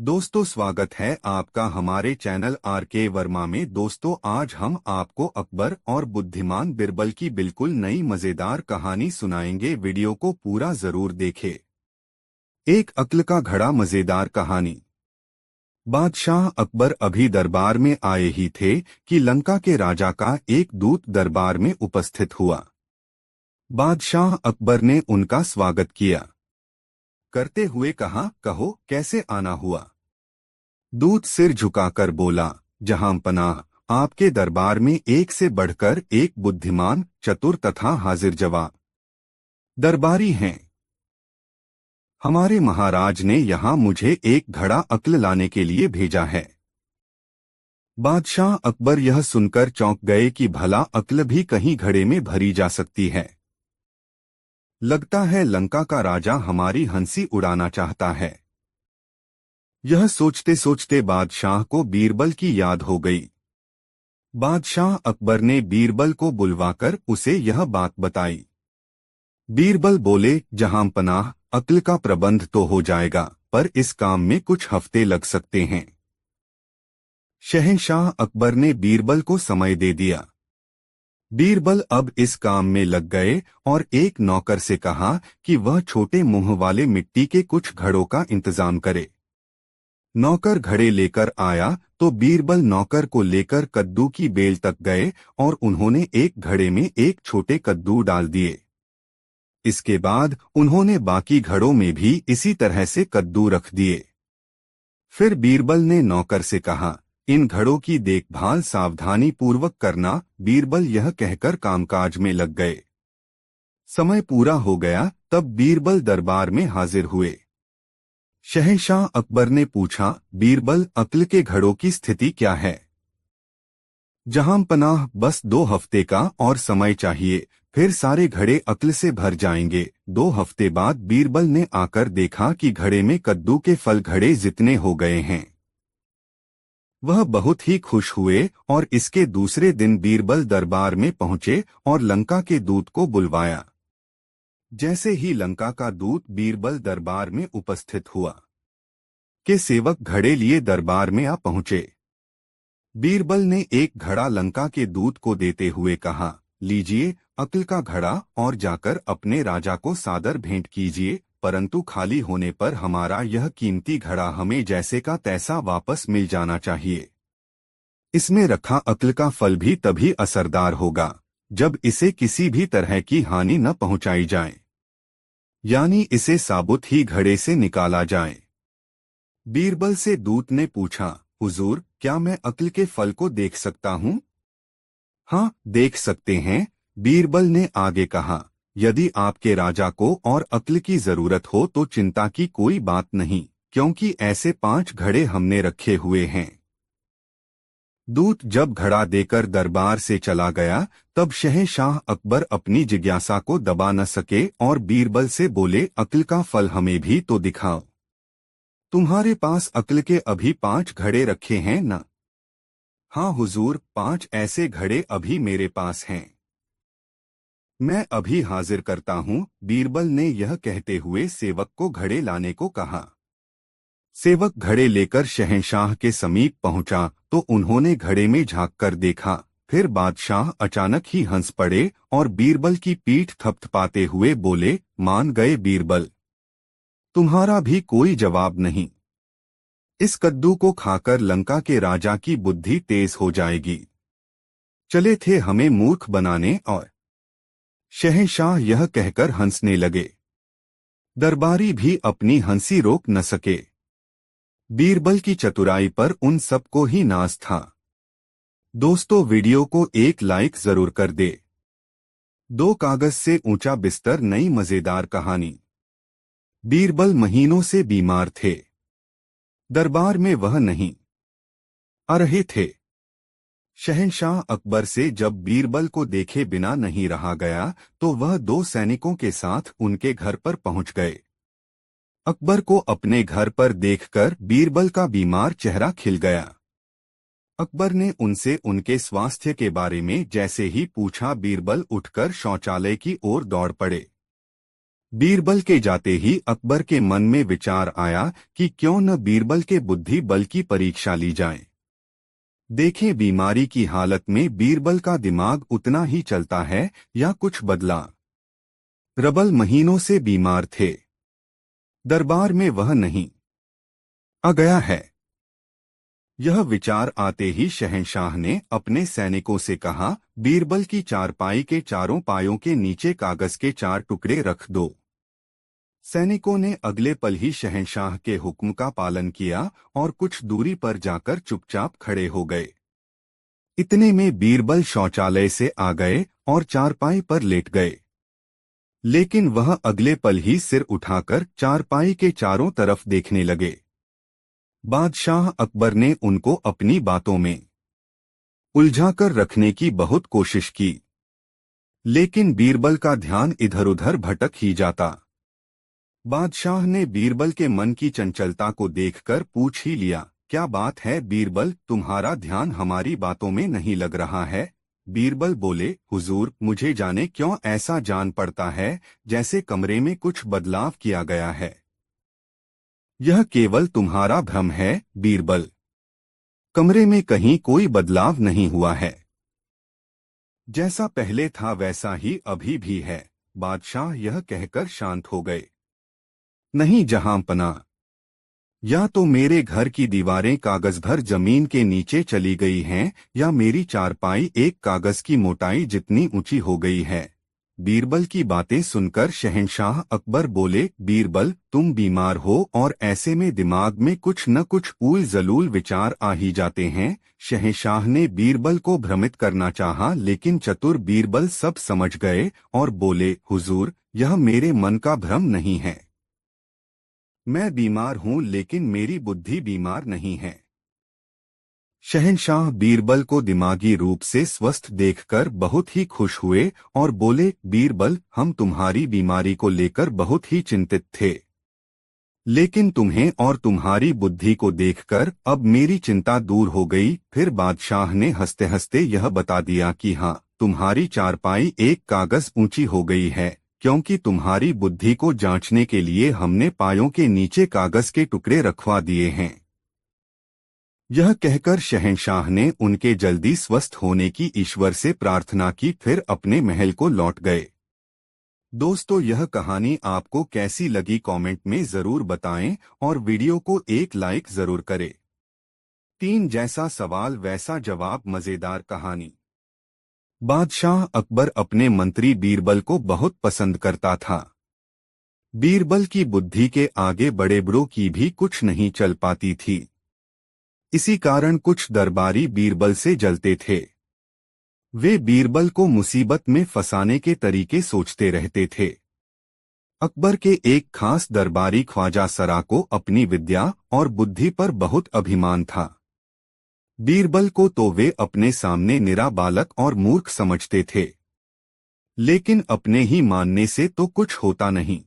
दोस्तों, स्वागत है आपका हमारे चैनल आर के वर्मा में। दोस्तों, आज हम आपको अकबर और बुद्धिमान बिरबल की बिल्कुल नई मजेदार कहानी सुनाएंगे। वीडियो को पूरा जरूर देखें। एक अक्ल का घड़ा मजेदार कहानी। बादशाह अकबर अभी दरबार में आए ही थे कि लंका के राजा का एक दूत दरबार में उपस्थित हुआ। बादशाह अकबर ने उनका स्वागत किया करते हुए कहा, कहो कैसे आना हुआ। दूत सिर झुकाकर बोला, जहां पनाह, आपके दरबार में एक से बढ़कर एक बुद्धिमान, चतुर तथा हाजिर जवाब दरबारी हैं। हमारे महाराज ने यहाँ मुझे एक घड़ा अक्ल लाने के लिए भेजा है। बादशाह अकबर यह सुनकर चौंक गए कि भला अक्ल भी कहीं घड़े में भरी जा सकती है। लगता है लंका का राजा हमारी हंसी उड़ाना चाहता है। यह सोचते सोचते बादशाह को बीरबल की याद हो गई। बादशाह अकबर ने बीरबल को बुलवाकर उसे यह बात बताई। बीरबल बोले, जहां पनाह, अक्ल का प्रबंध तो हो जाएगा, पर इस काम में कुछ हफ्ते लग सकते हैं। शहंशाह अकबर ने बीरबल को समय दे दिया। बीरबल अब इस काम में लग गए और एक नौकर से कहा कि वह छोटे मुंह वाले मिट्टी के कुछ घड़ों का इंतजाम करे। नौकर घड़े लेकर आया तो बीरबल नौकर को लेकर कद्दू की बेल तक गए और उन्होंने एक घड़े में एक छोटे कद्दू डाल दिए। इसके बाद उन्होंने बाकी घड़ों में भी इसी तरह से कद्दू रख दिए। फिर बीरबल ने नौकर से कहा, इन घड़ों की देखभाल सावधानी पूर्वक करना। बीरबल यह कहकर कामकाज में लग गए। समय पूरा हो गया तब बीरबल दरबार में हाजिर हुए। शहंशाह अकबर ने पूछा, बीरबल, अक्ल के घड़ों की स्थिति क्या है। जहां पनाह, बस 2 हफ्ते का और समय चाहिए, फिर सारे घड़े अक्ल से भर जाएंगे। 2 हफ्ते बाद बीरबल ने आकर देखा कि घड़े में कद्दू के फल घड़े जितने हो गए हैं। वह बहुत ही खुश हुए और इसके दूसरे दिन बीरबल दरबार में पहुंचे और लंका के दूत को बुलवाया। जैसे ही लंका का दूत बीरबल दरबार में उपस्थित हुआ के सेवक घड़े लिए दरबार में आ पहुंचे। बीरबल ने एक घड़ा लंका के दूत को देते हुए कहा, लीजिए अक्ल का घड़ा और जाकर अपने राजा को सादर भेंट कीजिए, परंतु खाली होने पर हमारा यह कीमती घड़ा हमें जैसे का तैसा वापस मिल जाना चाहिए। इसमें रखा अक्ल का फल भी तभी असरदार होगा जब इसे किसी भी तरह की हानि न पहुंचाई जाए, यानी इसे साबुत ही घड़े से निकाला जाए। बीरबल से दूत ने पूछा, हुजूर, क्या मैं अक्ल के फल को देख सकता हूँ। हाँ, देख सकते हैं, बीरबल ने आगे कहा। यदि आपके राजा को और अक्ल की जरूरत हो तो चिंता की कोई बात नहीं, क्योंकि ऐसे 5 घड़े हमने रखे हुए हैं। दूत जब घड़ा देकर दरबार से चला गया तब शहंशाह अकबर अपनी जिज्ञासा को दबा न सके और बीरबल से बोले, अक्ल का फल हमें भी तो दिखाओ। तुम्हारे पास अक्ल के अभी 5 घड़े रखे हैं न। हाँ हुजूर, 5 ऐसे घड़े अभी मेरे पास हैं। मैं अभी हाजिर करता हूँ। बीरबल ने यह कहते हुए सेवक को घड़े लाने को कहा। सेवक घड़े लेकर शहंशाह के समीप पहुंचा तो उन्होंने घड़े में झांककर देखा। फिर बादशाह अचानक ही हंस पड़े और बीरबल की पीठ थपथपाते हुए बोले, मान गए बीरबल, तुम्हारा भी कोई जवाब नहीं। इस कद्दू को खाकर लंका के राजा की बुद्धि तेज हो जाएगी। चले थे हमें मूर्ख बनाने। और शहंशाह यह कहकर हंसने लगे। दरबारी भी अपनी हंसी रोक न सके। बीरबल की चतुराई पर उन सबको ही नाज था। दोस्तों, वीडियो को एक लाइक जरूर कर दे। 2 कागज से ऊंचा बिस्तर नई मजेदार कहानी। बीरबल महीनों से बीमार थे। दरबार में वह नहीं आ रहे थे। शहंशाह अकबर से जब बीरबल को देखे बिना नहीं रहा गया तो वह 2 सैनिकों के साथ उनके घर पर पहुंच गए। अकबर को अपने घर पर देखकर बीरबल का बीमार चेहरा खिल गया। अकबर ने उनसे उनके स्वास्थ्य के बारे में जैसे ही पूछा, बीरबल उठकर शौचालय की ओर दौड़ पड़े। बीरबल के जाते ही अकबर के मन में विचार आया कि क्यों न बीरबल के बुद्धि बल की परीक्षा ली जाए। देखें बीमारी की हालत में बीरबल का दिमाग उतना ही चलता है या कुछ बदला। रबल महीनों से बीमार थे। दरबार में वह नहीं आ गया है। यह विचार आते ही शहंशाह ने अपने सैनिकों से कहा, बीरबल की चारपाई के चारों पायों के नीचे कागज के 4 टुकड़े रख दो। सैनिकों ने अगले पल ही शहंशाह के हुक्म का पालन किया और कुछ दूरी पर जाकर चुपचाप खड़े हो गए। इतने में बीरबल शौचालय से आ गए और चारपाई पर लेट गए। लेकिन वह अगले पल ही सिर उठाकर चारपाई के चारों तरफ देखने लगे। बादशाह अकबर ने उनको अपनी बातों में उलझाकर रखने की बहुत कोशिश की, लेकिन बीरबल का ध्यान इधर-उधर भटक ही जाता। बादशाह ने बीरबल के मन की चंचलता को देखकर पूछ ही लिया, क्या बात है बीरबल, तुम्हारा ध्यान हमारी बातों में नहीं लग रहा है? बीरबल बोले, हुजूर, मुझे जाने क्यों ऐसा जान पड़ता है जैसे कमरे में कुछ बदलाव किया गया है। यह केवल तुम्हारा भ्रम है बीरबल। कमरे में कहीं कोई बदलाव नहीं हुआ है। जैसा पहले था वैसा ही अभी भी है। बादशाह यह कहकर शांत हो गए। नहीं जहांपना, या तो मेरे घर की दीवारें कागज भर जमीन के नीचे चली गई हैं या मेरी चारपाई एक कागज की मोटाई जितनी ऊंची हो गई है। बीरबल की बातें सुनकर शहंशाह अकबर बोले, बीरबल, तुम बीमार हो और ऐसे में दिमाग में कुछ न कुछ ऊल जलूल विचार आ ही जाते हैं। शहंशाह ने बीरबल को भ्रमित करना चाहा, लेकिन चतुर बीरबल सब समझ गए और बोले, हुजूर, यह मेरे मन का भ्रम नहीं है। मैं बीमार हूं लेकिन मेरी बुद्धि बीमार नहीं है। शहंशाह बीरबल को दिमागी रूप से स्वस्थ देखकर बहुत ही खुश हुए और बोले, बीरबल, हम तुम्हारी बीमारी को लेकर बहुत ही चिंतित थे, लेकिन तुम्हें और तुम्हारी बुद्धि को देखकर अब मेरी चिंता दूर हो गई। फिर बादशाह ने हंसते हंसते यह बता दिया कि हाँ, तुम्हारी चारपाई एक कागज ऊंची हो गई है, क्योंकि तुम्हारी बुद्धि को जांचने के लिए हमने पायों के नीचे कागज के टुकड़े रखवा दिए हैं। यह कहकर शहंशाह ने उनके जल्दी स्वस्थ होने की ईश्वर से प्रार्थना की, फिर अपने महल को लौट गए। दोस्तों, यह कहानी आपको कैसी लगी कमेंट में जरूर बताएं और वीडियो को एक लाइक जरूर करें। 3 जैसा सवाल वैसा जवाब मजेदार कहानी। बादशाह अकबर अपने मंत्री बीरबल को बहुत पसंद करता था। बीरबल की बुद्धि के आगे बड़े बड़ों की भी कुछ नहीं चल पाती थी। इसी कारण कुछ दरबारी बीरबल से जलते थे। वे बीरबल को मुसीबत में फंसाने के तरीके सोचते रहते थे। अकबर के एक खास दरबारी ख्वाजा सरा को अपनी विद्या और बुद्धि पर बहुत अभिमान था। बीरबल को तो वे अपने सामने निरा बालक और मूर्ख समझते थे, लेकिन अपने ही मानने से तो कुछ होता नहीं।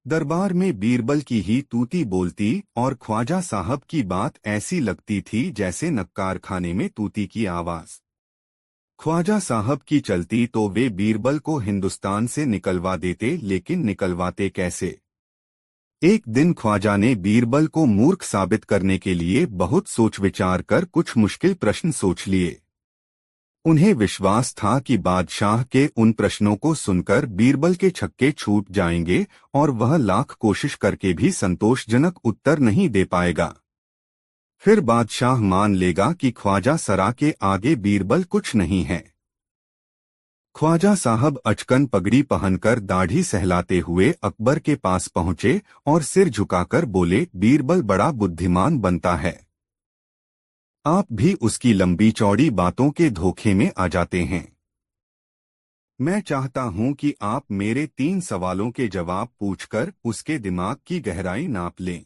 दरबार में बीरबल की ही तूती बोलती और ख्वाजा साहब की बात ऐसी लगती थी जैसे नक्कार खाने में तूती की आवाज। ख्वाजा साहब की चलती तो वे बीरबल को हिंदुस्तान से निकलवा देते, लेकिन निकलवाते कैसे? एक दिन ख्वाजा ने बीरबल को मूर्ख साबित करने के लिए बहुत सोच विचार कर कुछ मुश्किल प्रश्न सोच लिए। उन्हें विश्वास था कि बादशाह के उन प्रश्नों को सुनकर बीरबल के छक्के छूट जाएंगे और वह लाख कोशिश करके भी संतोषजनक उत्तर नहीं दे पाएगा। फिर बादशाह मान लेगा कि ख्वाजा सरा के आगे बीरबल कुछ नहीं है। ख्वाजा साहब अचकन पगड़ी पहनकर दाढ़ी सहलाते हुए अकबर के पास पहुंचे और सिर झुकाकर बोले, बीरबल बड़ा बुद्धिमान बनता है, आप भी उसकी लंबी चौड़ी बातों के धोखे में आ जाते हैं। मैं चाहता हूं कि आप मेरे 3 सवालों के जवाब पूछकर उसके दिमाग की गहराई नाप लें।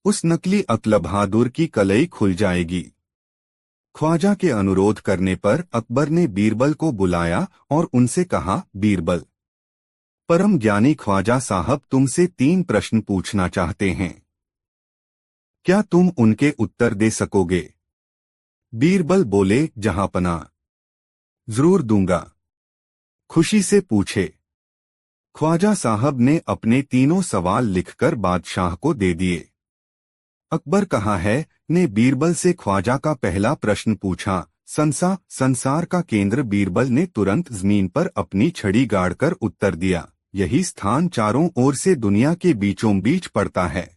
उस नकली अक्ल बहादुर की कलई खुल जाएगी। ख्वाजा के अनुरोध करने पर अकबर ने बीरबल को बुलाया और उनसे कहा, बीरबल, परम ज्ञानी ख्वाजा साहब तुमसे 3 प्रश्न पूछना चाहते हैं, क्या तुम उनके उत्तर दे सकोगे? बीरबल बोले, जहांपना, जरूर दूंगा। खुशी से पूछे। ख्वाजा साहब ने अपने तीनों सवाल लिखकर बादशाह को दे दिए। अकबर कहाँ है ने बीरबल से ख्वाजा का पहला प्रश्न पूछा। संसार का केंद्र। बीरबल ने तुरंत जमीन पर अपनी छड़ी गाड़कर उत्तर दिया, यही स्थान चारों ओर से दुनिया के बीचों बीच पड़ता है।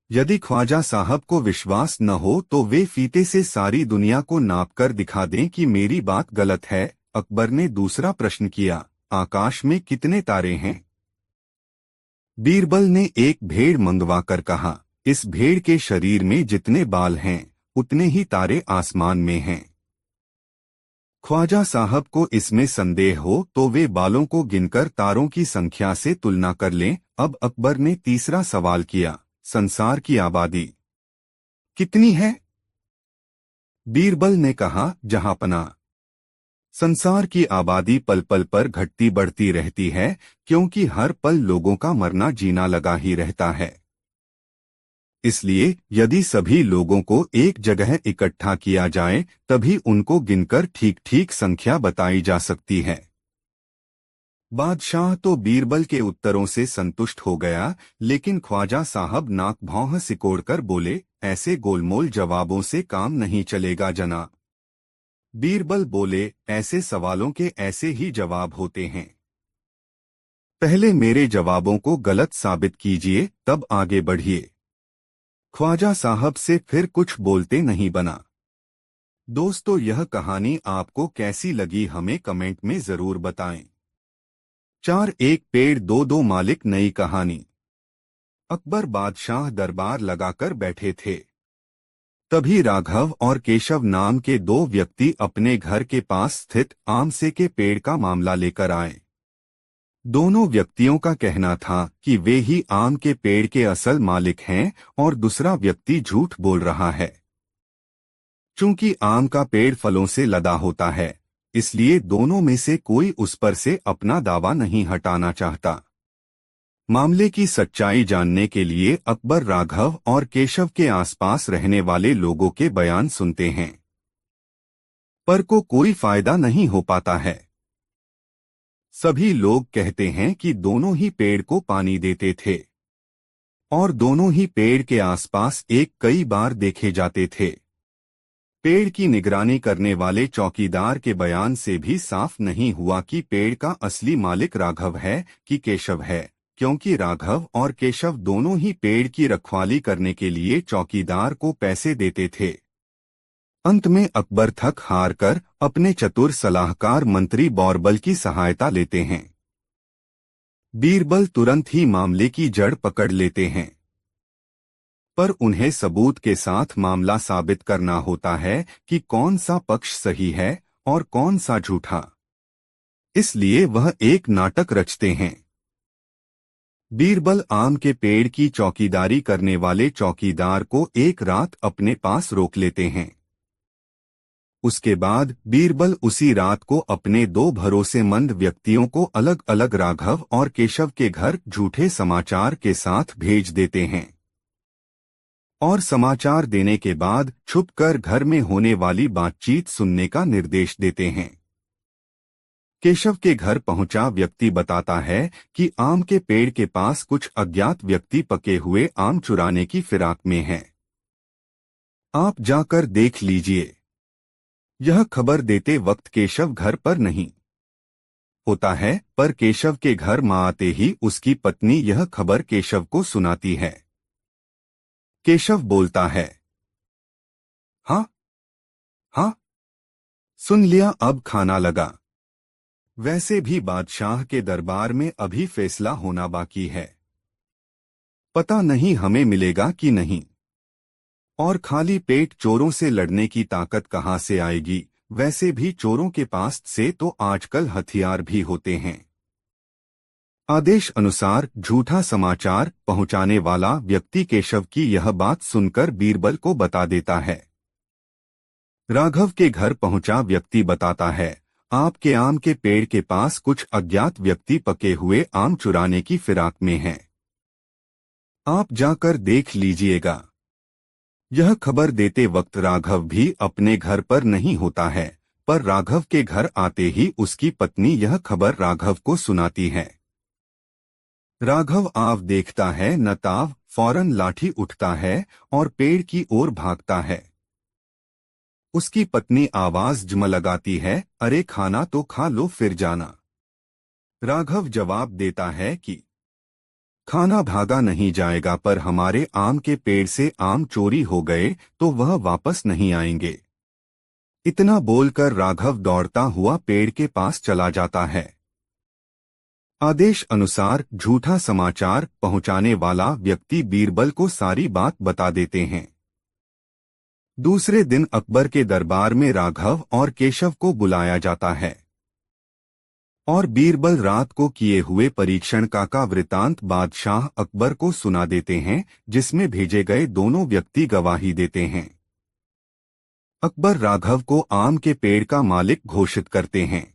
यदि ख्वाजा साहब को विश्वास न हो तो वे फीते से सारी दुनिया को नापकर दिखा दें कि मेरी बात गलत है। अकबर ने दूसरा प्रश्न किया, आकाश में कितने तारे हैं? बीरबल ने एक भेड़ मंगवाकर कहा, इस भेड़ के शरीर में जितने बाल हैं उतने ही तारे आसमान में हैं। ख्वाजा साहब को इसमें संदेह हो तो वे बालों को गिनकर तारों की संख्या से तुलना कर लें। अब अकबर ने तीसरा सवाल किया, संसार की आबादी कितनी है? बीरबल ने कहा, जहांपना संसार की आबादी पल पल पर घटती बढ़ती रहती है, क्योंकि हर पल लोगों का मरना जीना लगा ही रहता है। इसलिए यदि सभी लोगों को एक जगह इकट्ठा किया जाए तभी उनको गिनकर ठीक ठीक संख्या बताई जा सकती है। बादशाह तो बीरबल के उत्तरों से संतुष्ट हो गया, लेकिन ख्वाजा साहब नाक भौं सिकोड़कर बोले, ऐसे गोलमोल जवाबों से काम नहीं चलेगा जनाब। बीरबल बोले, ऐसे सवालों के ऐसे ही जवाब होते हैं। पहले मेरे जवाबों को गलत साबित कीजिए, तब आगे बढ़िए। ख्वाजा साहब से फिर कुछ बोलते नहीं बना। दोस्तों, यह कहानी आपको कैसी लगी हमें कमेंट में जरूर बताएं। 4 एक पेड़ दो मालिक नई कहानी। अकबर बादशाह दरबार लगाकर बैठे थे। तभी राघव और केशव नाम के 2 व्यक्ति अपने घर के पास स्थित आमसे के पेड़ का मामला लेकर आए। दोनों व्यक्तियों का कहना था कि वे ही आम के पेड़ के असल मालिक हैं और दूसरा व्यक्ति झूठ बोल रहा है। चूंकि आम का पेड़ फलों से लदा होता है, इसलिए दोनों में से कोई उस पर से अपना दावा नहीं हटाना चाहता। मामले की सच्चाई जानने के लिए अकबर राघव और केशव के आसपास रहने वाले लोगों के बयान सुनते हैं, पर को कोई फायदा नहीं हो पाता है। सभी लोग कहते हैं कि दोनों ही पेड़ को पानी देते थे और दोनों ही पेड़ के आसपास एक कई बार देखे जाते थे। पेड़ की निगरानी करने वाले चौकीदार के बयान से भी साफ नहीं हुआ कि पेड़ का असली मालिक राघव है कि केशव है, क्योंकि राघव और केशव दोनों ही पेड़ की रखवाली करने के लिए चौकीदार को पैसे देते थे। अंत में अकबर थक हार कर अपने चतुर सलाहकार मंत्री बौरबल की सहायता लेते हैं। बीरबल तुरंत ही मामले की जड़ पकड़ लेते हैं, पर उन्हें सबूत के साथ मामला साबित करना होता है कि कौन सा पक्ष सही है और कौन सा झूठा। इसलिए वह एक नाटक रचते हैं। बीरबल आम के पेड़ की चौकीदारी करने वाले चौकीदार को एक रात अपने पास रोक लेते हैं। उसके बाद बीरबल उसी रात को अपने 2 भरोसेमंद व्यक्तियों को अलग अलग राघव और केशव के घर झूठे समाचार के साथ भेज देते हैं और समाचार देने के बाद छुपकर घर में होने वाली बातचीत सुनने का निर्देश देते हैं। केशव के घर पहुंचा व्यक्ति बताता है कि आम के पेड़ के पास कुछ अज्ञात व्यक्ति पके हुए आम चुराने की फिराक में हैं। आप जाकर देख लीजिए। यह खबर देते वक्त केशव घर पर नहीं होता है, पर केशव के घर मां आते ही उसकी पत्नी यह खबर केशव को सुनाती है। केशव बोलता है, हाँ हाँ, सुन लिया, अब खाना लगा। वैसे भी बादशाह के दरबार में अभी फैसला होना बाकी है, पता नहीं हमें मिलेगा कि नहीं। और खाली पेट चोरों से लड़ने की ताकत कहाँ से आएगी? वैसे भी चोरों के पास से तो आजकल हथियार भी होते हैं। आदेश अनुसार झूठा समाचार पहुंचाने वाला व्यक्ति केशव की यह बात सुनकर बीरबल को बता देता है। राघव के घर पहुंचा व्यक्ति बताता है, आपके आम के पेड़ के पास कुछ अज्ञात व्यक्ति पके हुए आम चुराने की फिराक में हैं। आप जाकर देख लीजिएगा। यह खबर देते वक्त राघव भी अपने घर पर नहीं होता है, पर राघव के घर आते ही उसकी पत्नी यह खबर राघव को सुनाती है। राघव आव देखता है न ताव, फौरन लाठी उठता है और पेड़ की ओर भागता है। उसकी पत्नी आवाज जमलगाती है, अरे खाना तो खा लो फिर जाना। राघव जवाब देता है कि खाना भागा नहीं जाएगा, पर हमारे आम के पेड़ से आम चोरी हो गए तो वह वापस नहीं आएंगे। इतना बोलकर राघव दौड़ता हुआ पेड़ के पास चला जाता है। आदेश अनुसार झूठा समाचार पहुंचाने वाला व्यक्ति बीरबल को सारी बात बता देते हैं। दूसरे दिन अकबर के दरबार में राघव और केशव को बुलाया जाता है और बीरबल रात को किए हुए परीक्षण का वृतांत बादशाह अकबर को सुना देते हैं, जिसमें भेजे गए दोनों व्यक्ति गवाही देते हैं। अकबर राघव को आम के पेड़ का मालिक घोषित करते हैं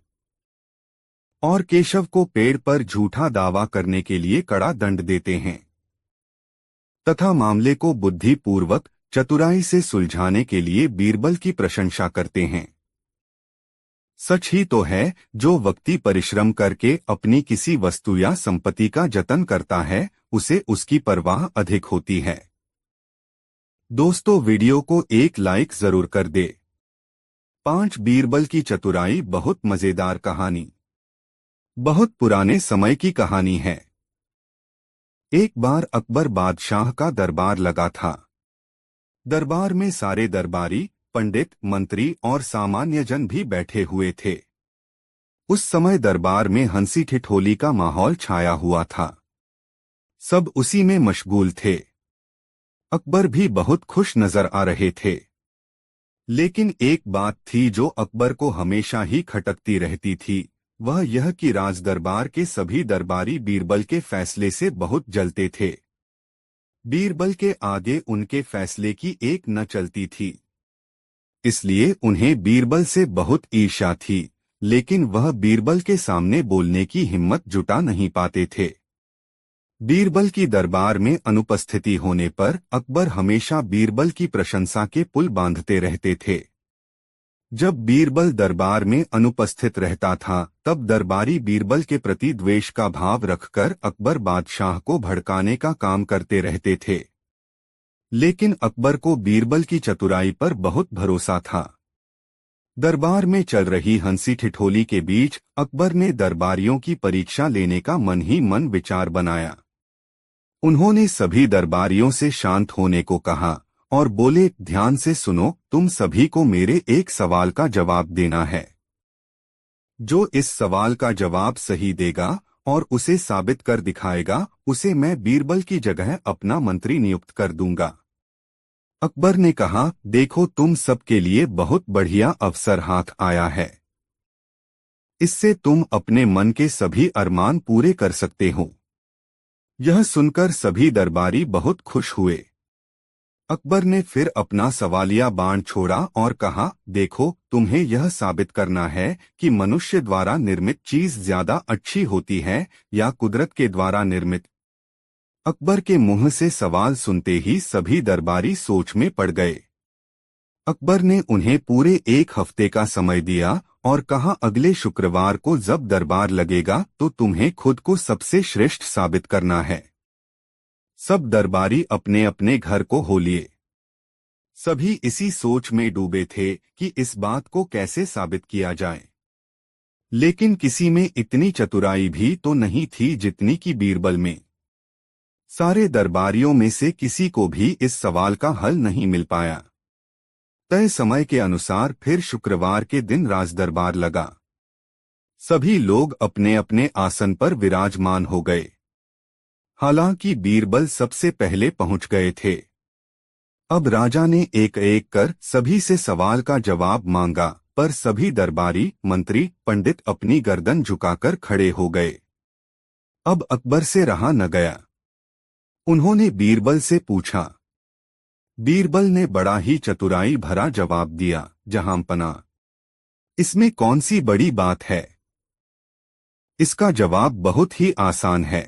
और केशव को पेड़ पर झूठा दावा करने के लिए कड़ा दंड देते हैं तथा मामले को बुद्धिपूर्वक चतुराई से सुलझाने के लिए बीरबल की प्रशंसा करते हैं। सच ही तो है, जो व्यक्ति परिश्रम करके अपनी किसी वस्तु या संपत्ति का जतन करता है उसे उसकी परवाह अधिक होती है। दोस्तों, वीडियो को एक लाइक जरूर कर दे। 5 बीरबल की चतुराई बहुत मजेदार कहानी। बहुत पुराने समय की कहानी है। एक बार अकबर बादशाह का दरबार लगा था। दरबार में सारे दरबारी, पंडित, मंत्री और सामान्य जन भी बैठे हुए थे। उस समय दरबार में हंसी ठिठोली का माहौल छाया हुआ था। सब उसी में मशगूल थे। अकबर भी बहुत खुश नजर आ रहे थे। लेकिन एक बात थी जो अकबर को हमेशा ही खटकती रहती थी, वह यह कि राज दरबार के सभी दरबारी बीरबल के फैसले से बहुत जलते थे। बीरबल के आगे उनके फैसले की एक न चलती थी, इसलिए उन्हें बीरबल से बहुत ईर्ष्या थी, लेकिन वह बीरबल के सामने बोलने की हिम्मत जुटा नहीं पाते थे। बीरबल की दरबार में अनुपस्थिति होने पर अकबर हमेशा बीरबल की प्रशंसा के पुल बांधते रहते थे। जब बीरबल दरबार में अनुपस्थित रहता था तब दरबारी बीरबल के प्रति द्वेष का भाव रखकर अकबर बादशाह को भड़काने का काम करते रहते थे। लेकिन अकबर को बीरबल की चतुराई पर बहुत भरोसा था। दरबार में चल रही हंसी ठिठोली के बीच अकबर ने दरबारियों की परीक्षा लेने का मन ही मन विचार बनाया। उन्होंने सभी दरबारियों से शांत होने को कहा और बोले, ध्यान से सुनो, तुम सभी को मेरे एक सवाल का जवाब देना है। जो इस सवाल का जवाब सही देगा और उसे साबित कर दिखाएगा, उसे मैं बीरबल की जगह अपना मंत्री नियुक्त कर दूंगा। अकबर ने कहा, देखो, तुम सबके लिए बहुत बढ़िया अवसर हाथ आया है। इससे तुम अपने मन के सभी अरमान पूरे कर सकते हो। यह सुनकर सभी दरबारी बहुत खुश हुए। अकबर ने फिर अपना सवालिया बाण छोड़ा और कहा, देखो, तुम्हें यह साबित करना है कि मनुष्य द्वारा निर्मित चीज ज्यादा अच्छी होती है या कुदरत के द्वारा निर्मित। अकबर के मुंह से सवाल सुनते ही सभी दरबारी सोच में पड़ गए। अकबर ने उन्हें पूरे 1 हफ्ते का समय दिया और कहा, अगले शुक्रवार को जब दरबार लगेगा तो तुम्हें खुद को सबसे श्रेष्ठ साबित करना है। सब दरबारी अपने अपने घर को हो लिए। सभी इसी सोच में डूबे थे कि इस बात को कैसे साबित किया जाए। लेकिन किसी में इतनी चतुराई भी तो नहीं थी जितनी कि बीरबल में। सारे दरबारियों में से किसी को भी इस सवाल का हल नहीं मिल पाया। तय समय के अनुसार फिर शुक्रवार के दिन राजदरबार लगा। सभी लोग अपने अपने आसन पर विराजमान हो गए। हालांकि बीरबल सबसे पहले पहुंच गए थे। अब राजा ने एक एक कर सभी से सवाल का जवाब मांगा, पर सभी दरबारी, मंत्री, पंडित अपनी गर्दन झुकाकर खड़े हो गए। अब अकबर से रहा न गया। उन्होंने बीरबल से पूछा। बीरबल ने बड़ा ही चतुराई भरा जवाब दिया, जहांपना, इसमें कौन सी बड़ी बात है? इसका जवाब बहुत ही आसान है।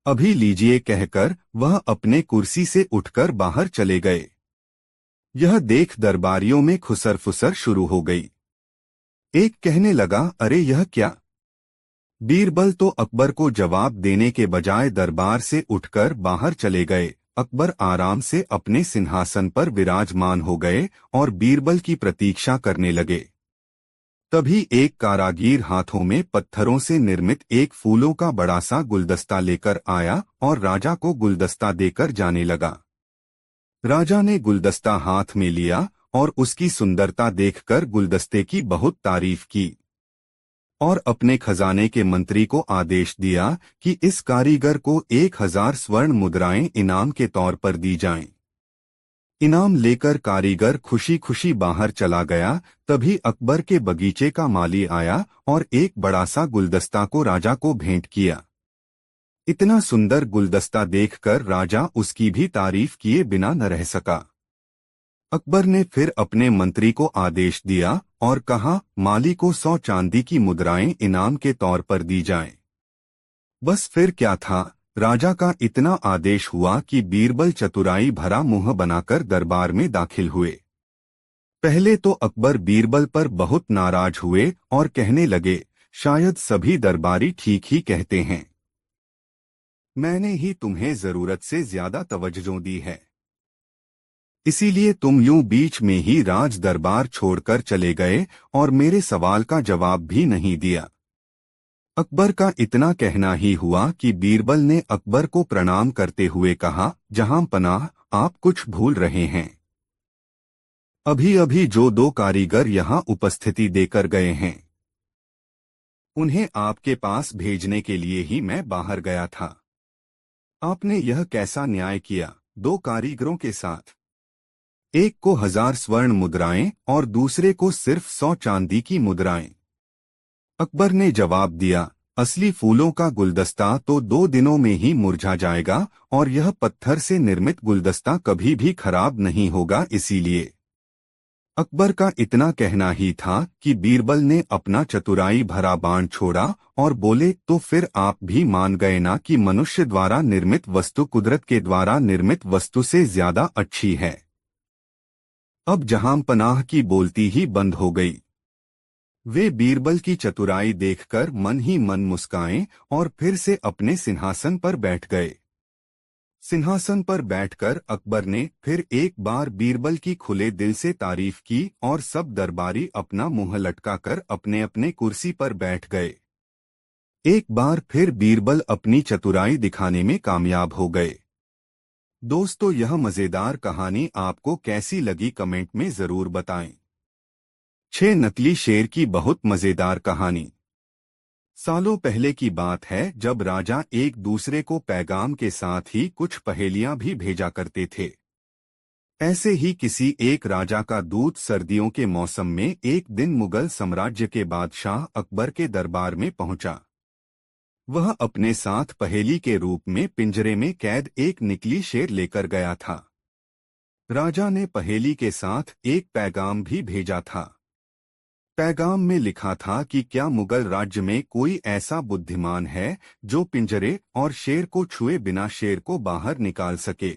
अभी लीजिए कहकर वह अपने कुर्सी से उठकर बाहर चले गए। यह देख दरबारियों में खुसर फुसर शुरू हो गई। एक कहने लगा, अरे यह क्या। बीरबल तो अकबर को जवाब देने के बजाय दरबार से उठकर बाहर चले गए। अकबर आराम से अपने सिंहासन पर विराजमान हो गए और बीरबल की प्रतीक्षा करने लगे। तभी एक कारागीर हाथों में पत्थरों से निर्मित एक फूलों का बड़ा सा गुलदस्ता लेकर आया और राजा को गुलदस्ता देकर जाने लगा। राजा ने गुलदस्ता हाथ में लिया और उसकी सुंदरता देखकर गुलदस्ते की बहुत तारीफ की और अपने खजाने के मंत्री को आदेश दिया कि इस कारीगर को 1000 स्वर्ण मुद्राएं इनाम के तौर पर दी जाएं। इनाम लेकर कारीगर खुशी खुशी बाहर चला गया। तभी अकबर के बगीचे का माली आया और एक बड़ा सा गुलदस्ता को राजा को भेंट किया। इतना सुंदर गुलदस्ता देखकर राजा उसकी भी तारीफ किए बिना न रह सका। अकबर ने फिर अपने मंत्री को आदेश दिया और कहा, माली को 100 चांदी की मुद्राएं इनाम के तौर पर दी जाएं। बस फिर क्या था, राजा का इतना आदेश हुआ कि बीरबल चतुराई भरा मुंह बनाकर दरबार में दाखिल हुए। पहले तो अकबर बीरबल पर बहुत नाराज हुए और कहने लगे, शायद सभी दरबारी ठीक ही कहते हैं। मैंने ही तुम्हें जरूरत से ज्यादा तवज्जो दी है, इसीलिए तुम यूं बीच में ही राज दरबार छोड़कर चले गए और मेरे सवाल का जवाब भी नहीं दिया। अकबर का इतना कहना ही हुआ कि बीरबल ने अकबर को प्रणाम करते हुए कहा, जहां पनाह, आप कुछ भूल रहे हैं। अभी अभी जो 2 कारीगर यहां उपस्थिति देकर गए हैं, उन्हें आपके पास भेजने के लिए ही मैं बाहर गया था। आपने यह कैसा न्याय किया, 2 कारीगरों के साथ? एक को 1000 स्वर्ण मुद्राएं और दूसरे को सिर्फ 100 चांदी की मुद्राएं। अकबर ने जवाब दिया, असली फूलों का गुलदस्ता तो 2 दिनों में ही मुरझा जाएगा और यह पत्थर से निर्मित गुलदस्ता कभी भी खराब नहीं होगा। इसीलिए अकबर का इतना कहना ही था कि बीरबल ने अपना चतुराई भरा बाण छोड़ा और बोले, तो फिर आप भी मान गए ना कि मनुष्य द्वारा निर्मित वस्तु कुदरत के द्वारा निर्मित वस्तु से ज्यादा अच्छी है। अब जहां पनाह की बोलती ही बंद हो गई। वे बीरबल की चतुराई देखकर मन ही मन मुस्काए और फिर से अपने सिंहासन पर बैठ गए। सिंहासन पर बैठकर अकबर ने फिर एक बार बीरबल की खुले दिल से तारीफ की और सब दरबारी अपना मुंह लटकाकर अपने अपने कुर्सी पर बैठ गए। एक बार फिर बीरबल अपनी चतुराई दिखाने में कामयाब हो गए। दोस्तों, यह मजेदार कहानी आपको कैसी लगी कमेंट में जरूर बताएं। 6 नकली शेर की बहुत मजेदार कहानी। सालों पहले की बात है जब राजा एक दूसरे को पैगाम के साथ ही कुछ पहेलियां भी भेजा करते थे। ऐसे ही किसी एक राजा का दूत सर्दियों के मौसम में एक दिन मुगल साम्राज्य के बादशाह अकबर के दरबार में पहुंचा। वह अपने साथ पहेली के रूप में पिंजरे में कैद एक नकली शेर लेकर गया था। राजा ने पहेली के साथ एक पैगाम भी भेजा था। पैगाम में लिखा था कि क्या मुगल राज्य में कोई ऐसा बुद्धिमान है जो पिंजरे और शेर को छुए बिना शेर को बाहर निकाल सके।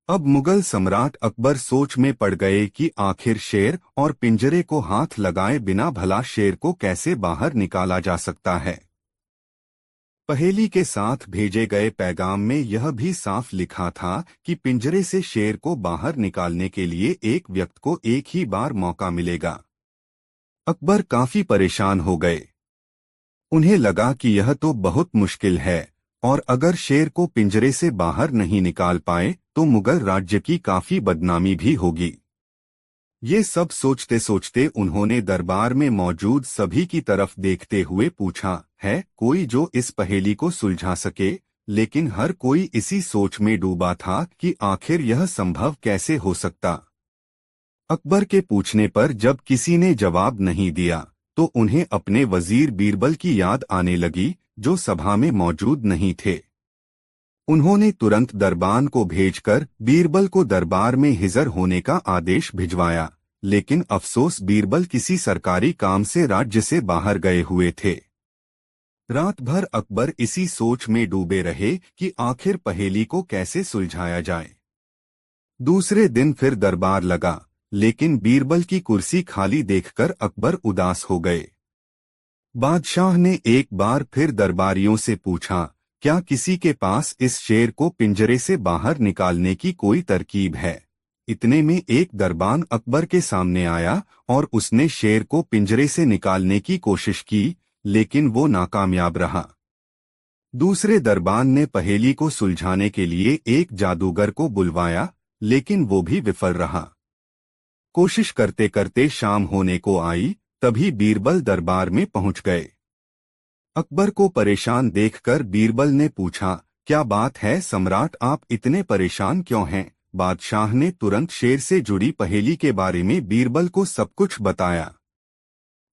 अब मुगल सम्राट अकबर सोच में पड़ गए कि आखिर शेर और पिंजरे को हाथ लगाए बिना भला शेर को कैसे बाहर निकाला जा सकता है। पहेली के साथ भेजे गए पैगाम में यह भी साफ लिखा था कि पिंजरे से शेर को बाहर निकालने के लिए एक व्यक्ति को एक ही बार मौका मिलेगा। अकबर काफी परेशान हो गए। उन्हें लगा कि यह तो बहुत मुश्किल है और अगर शेर को पिंजरे से बाहर नहीं निकाल पाए तो मुगल राज्य की काफी बदनामी भी होगी। ये सब सोचते सोचते उन्होंने दरबार में मौजूद सभी की तरफ देखते हुए पूछा, है कोई जो इस पहेली को सुलझा सके? लेकिन हर कोई इसी सोच में डूबा था कि आखिर यह संभव कैसे हो सकता। अकबर के पूछने पर जब किसी ने जवाब नहीं दिया तो उन्हें अपने वजीर बीरबल की याद आने लगी, जो सभा में मौजूद नहीं थे। उन्होंने तुरंत दरबान को भेजकर बीरबल को दरबार में हिजर होने का आदेश भिजवाया, लेकिन अफसोस बीरबल किसी सरकारी काम से राज्य से बाहर गए हुए थे। रात भर अकबर इसी सोच में डूबे रहे कि आखिर पहेली को कैसे सुलझाया जाए। दूसरे दिन फिर दरबार लगा, लेकिन बीरबल की कुर्सी खाली देखकर अकबर उदास हो गए। बादशाह ने एक बार फिर दरबारियों से पूछा, क्या किसी के पास इस शेर को पिंजरे से बाहर निकालने की कोई तरकीब है? इतने में एक दरबान अकबर के सामने आया और उसने शेर को पिंजरे से निकालने की कोशिश की, लेकिन वो नाकामयाब रहा। दूसरे दरबान ने पहेली को सुलझाने के लिए एक जादूगर को बुलवाया, लेकिन वो भी विफल रहा। कोशिश करते करते शाम होने को आई, तभी बीरबल दरबार में पहुंच गए। अकबर को परेशान देखकर बीरबल ने पूछा, क्या बात है सम्राट, आप इतने परेशान क्यों हैं? बादशाह ने तुरंत शेर से जुड़ी पहेली के बारे में बीरबल को सब कुछ बताया।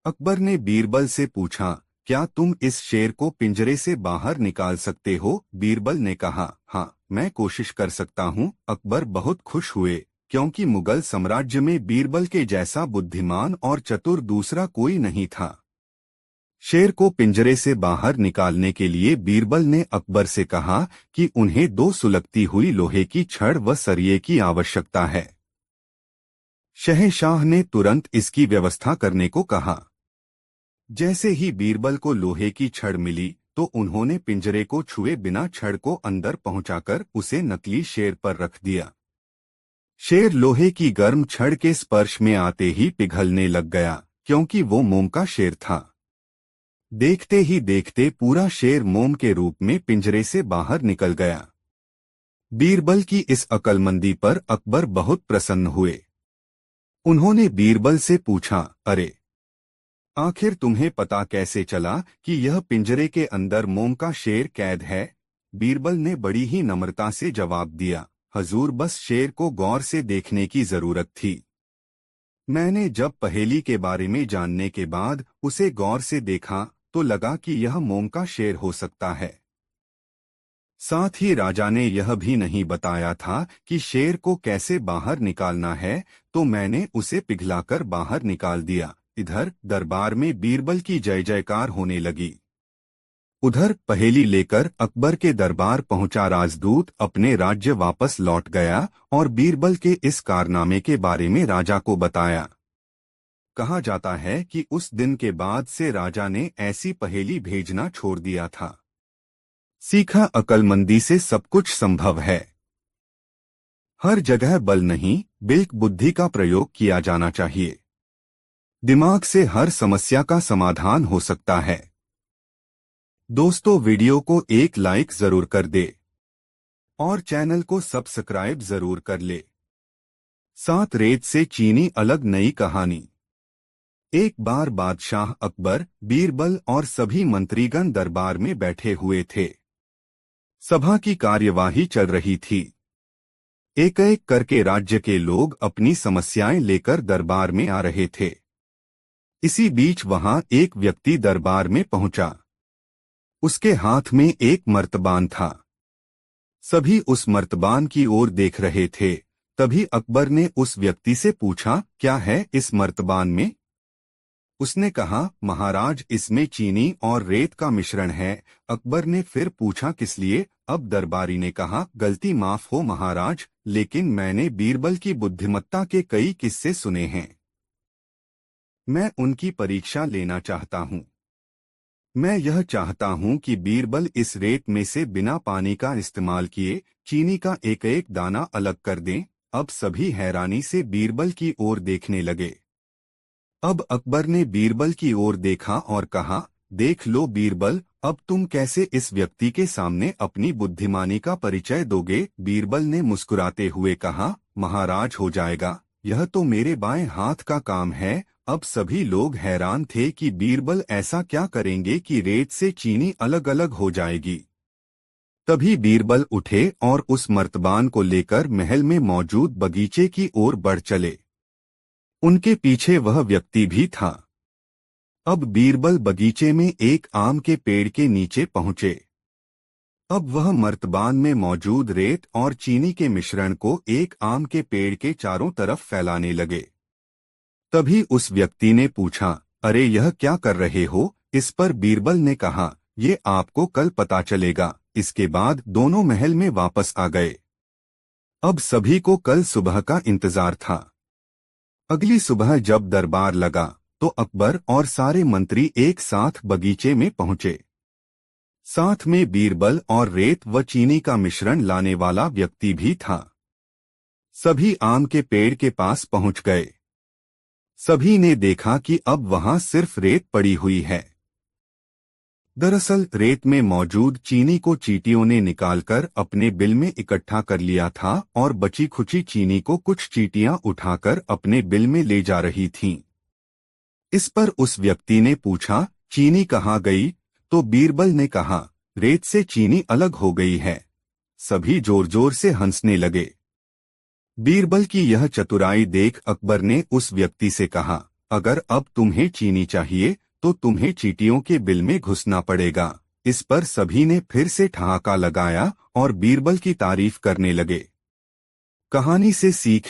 अकबर ने बीरबल से पूछा, क्या तुम इस शेर को पिंजरे से बाहर निकाल सकते हो? बीरबल ने कहा, हाँ, मैं कोशिश कर सकता हूँ। अकबर बहुत खुश हुए, क्योंकि मुगल साम्राज्य में बीरबल के जैसा बुद्धिमान और चतुर दूसरा कोई नहीं था। शेर को पिंजरे से बाहर निकालने के लिए बीरबल ने अकबर से कहा कि उन्हें 2 सुलगती हुई लोहे की छड़ व सरिये की आवश्यकता है। शहंशाह ने तुरंत इसकी व्यवस्था करने को कहा। जैसे ही बीरबल को लोहे की छड़ मिली, तो उन्होंने पिंजरे को छुए बिना छड़ को अंदर पहुंचाकर उसे नकली शेर पर रख दिया। शेर लोहे की गर्म छड़ के स्पर्श में आते ही पिघलने लग गया, क्योंकि वो मोम का शेर था। देखते ही देखते पूरा शेर मोम के रूप में पिंजरे से बाहर निकल गया। बीरबल की इस अक्लमंदी पर अकबर बहुत प्रसन्न हुए। उन्होंने बीरबल से पूछा, अरे, आखिर तुम्हें पता कैसे चला कि यह पिंजरे के अंदर मोम का शेर कैद है? बीरबल ने बड़ी ही नम्रता से जवाब दिया, हजूर, बस शेर को गौर से देखने की जरूरत थी। मैंने जब पहेली के बारे में जानने के बाद उसे गौर से देखा तो लगा कि यह मोम का शेर हो सकता है। साथ ही राजा ने यह भी नहीं बताया था कि शेर को कैसे बाहर निकालना है, तो मैंने उसे पिघलाकर बाहर निकाल दिया। इधर दरबार में बीरबल की जय जयकार होने लगी। उधर पहेली लेकर अकबर के दरबार पहुंचा राजदूत अपने राज्य वापस लौट गया और बीरबल के इस कारनामे के बारे में राजा को बताया। कहा जाता है कि उस दिन के बाद से राजा ने ऐसी पहेली भेजना छोड़ दिया था। सीखा, अक्लमंदी से सब कुछ संभव है। हर जगह बल नहीं, बिल्कुल बुद्धि का प्रयोग किया जाना चाहिए। दिमाग से हर समस्या का समाधान हो सकता है। दोस्तों, वीडियो को एक लाइक जरूर कर दे और चैनल को सब्सक्राइब जरूर कर ले। 7 रेत से चीनी अलग नई कहानी। एक बार बादशाह अकबर, बीरबल और सभी मंत्रीगण दरबार में बैठे हुए थे। सभा की कार्यवाही चल रही थी। एक एक करके राज्य के लोग अपनी समस्याएं लेकर दरबार में आ रहे थे। इसी बीच वहां एक व्यक्ति दरबार में पहुंचा। उसके हाथ में एक मर्तबान था। सभी उस मर्तबान की ओर देख रहे थे। तभी अकबर ने उस व्यक्ति से पूछा, क्या है इस मर्तबान में? उसने कहा, महाराज, इसमें चीनी और रेत का मिश्रण है। अकबर ने फिर पूछा, किस लिए? अब दरबारी ने कहा, गलती माफ हो महाराज, लेकिन मैंने बीरबल की बुद्धिमत्ता के कई किस्से सुने हैं। मैं उनकी परीक्षा लेना चाहता हूँ। मैं यह चाहता हूँ कि बीरबल इस रेत में से बिना पानी का इस्तेमाल किए चीनी का एक एक दाना अलग कर दें। अब सभी हैरानी से बीरबल की ओर देखने लगे। अब अकबर ने बीरबल की ओर देखा और कहा, देख लो बीरबल, अब तुम कैसे इस व्यक्ति के सामने अपनी बुद्धिमानी का परिचय दोगे? बीरबल ने मुस्कुराते हुए कहा, महाराज, हो जाएगा, यह तो मेरे बाएं हाथ का काम है। अब सभी लोग हैरान थे कि बीरबल ऐसा क्या करेंगे कि रेत से चीनी अलग अलग हो जाएगी। तभी बीरबल उठे और उस मर्तबान को लेकर महल में मौजूद बगीचे की ओर बढ़ चले। उनके पीछे वह व्यक्ति भी था। अब बीरबल बगीचे में एक आम के पेड़ के नीचे पहुंचे। अब वह मर्तबान में मौजूद रेत और चीनी के मिश्रण को एक आम के पेड़ के चारों तरफ फैलाने लगे। तभी उस व्यक्ति ने पूछा, अरे, यह क्या कर रहे हो? इस पर बीरबल ने कहा, ये आपको कल पता चलेगा। इसके बाद दोनों महल में वापस आ गए। अब सभी को कल सुबह का इंतजार था। अगली सुबह जब दरबार लगा तो अकबर और सारे मंत्री एक साथ बगीचे में पहुंचे। साथ में बीरबल और रेत व चीनी का मिश्रण लाने वाला व्यक्ति भी था। सभी आम के पेड़ के पास पहुंच गए। सभी ने देखा कि अब वहां सिर्फ रेत पड़ी हुई है। दरअसल रेत में मौजूद चीनी को चींटियों ने निकालकर अपने बिल में इकट्ठा कर लिया था और बची खुची चीनी को कुछ चींटियां उठाकर अपने बिल में ले जा रही थीं। इस पर उस व्यक्ति ने पूछा, चीनी कहाँ गई? तो बीरबल ने कहा, रेत से चीनी अलग हो गई है। सभी जोर जोर से हंसने लगे। बीरबल की यह चतुराई देख अकबर ने उस व्यक्ति से कहा, अगर अब तुम्हें चीनी चाहिए तो तुम्हें चींटियों के बिल में घुसना पड़ेगा। इस पर सभी ने फिर से ठहाका लगाया और बीरबल की तारीफ करने लगे। कहानी से सीख,